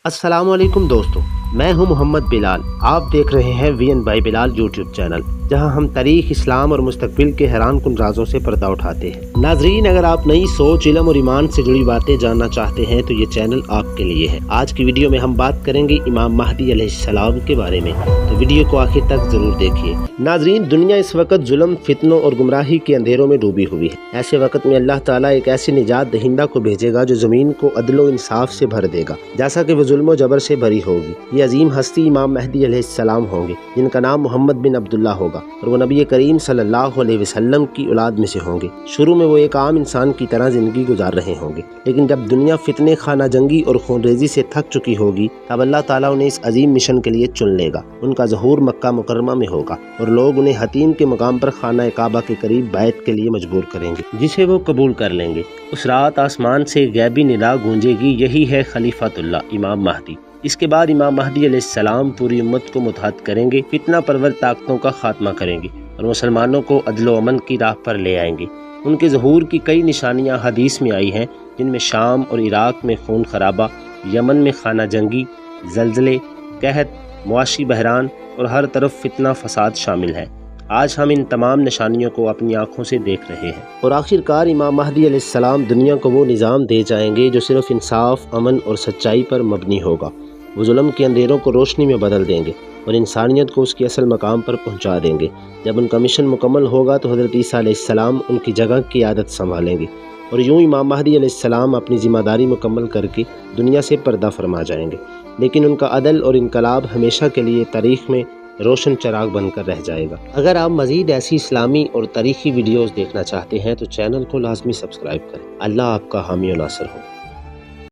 अस्सलाम वालेकुम दोस्तों, मैं हूं मोहम्मद बिलाल। आप देख रहे हैं VN by Bilal YouTube channel, जहां हम तारीख, इस्लाम और मुस्तकबिल के हैरान कुन राजों से पर्दा उठाते हैं। नाजरीन, अगर आप नई सोच, इल्म और ईमान से जुड़ी बातें जानना चाहते हैं तो ये चैनल आपके लिए है। आज की वीडियो में हम बात करेंगे इमाम महदी अलैहिस्सलाम के बारे में, तो वीडियो को आखिर तक जरूर देखिए। नाजरीन, दुनिया इस वक्त जुल्म, फितनों और गुमराही के अंधेरों में डूबी हुई है। ऐसे वक्त में अल्लाह ताला एक ऐसे निजात दहिंदा को भेजेगा जो जमीन को अदलो इंसाफ से भर देगा, जैसा कि वो जुल्म जबर से भरी होगी। ये अजीम हस्ती इमाम महदी अलैहिस्सलाम होंगे, जिनका नाम मोहम्मद बिन अब्दुल्ला होगा और वो नबी करीम सल्लल्लाहु अलैहि वसल्लम की औलाद में से होंगे। शुरू में वो एक आम इंसान की तरह जिंदगी गुजार रहे होंगे, लेकिन जब दुनिया फितने, खाना जंगी और खूनरेजी से थक चुकी होगी, तब अल्लाह ताला उन्हें इस अजीम मिशन के लिए चुन लेगा। उनका ज़हूर मक्का मुकर्रमा में होगा और लोग उन्हें हतीम के मकाम पर खाना काबा के करीब बैत के लिए मजबूर करेंगे, जिसे वो कबूल कर लेंगे। उस रात आसमान से गैबी निदा गूंजेगी, यही है खलीफतुल्लाह इमाम महदी। इसके बाद इमाम महदी अलैहिस्सलाम पूरी उम्मत को मुतहद करेंगे, फितना परवर ताकतों का खात्मा करेंगे और मुसलमानों को अदलो अमन की राह पर ले आएंगे। उनके ज़हूर की कई निशानियां हदीस में आई हैं, जिनमें शाम और इराक में खून खराबा, यमन में खाना जंगी, जल्जले, कहत, मुआशी बहरान और हर तरफ फितना फसाद शामिल है। आज हम इन तमाम निशानियों को अपनी आंखों से देख रहे हैं और आखिरकार इमाम महदी अलैहिस्सलाम दुनिया को वो निज़ाम दे जाएंगे जो सिर्फ इंसाफ, अमन और सच्चाई पर मबनी होगा। वो जुल्म के अंधेरों को रोशनी में बदल देंगे और इंसानियत को उसकी असल मकाम पर पहुंचा देंगे। जब उनका मिशन मुकम्मल होगा तो हज़रत ईसा अलैहिस्सलाम उनकी जगह की आदत संभालेंगे और यूं इमाम महदी अलैहिस्सलाम अपनी ज़िम्मेदारी मुकम्मल करके दुनिया से पर्दा फरमा जाएंगे। लेकिन उनका अदल और इनकलाब हमेशा के लिए तारीख़ में रोशन चराग बनकर रह जाएगा। अगर आप मज़ीद ऐसी इस्लामी और तारीख़ी वीडियोज़ देखना चाहते हैं तो चैनल को लाजमी सब्सक्राइब करें। अल्लाह आपका हामी और नासिर हो।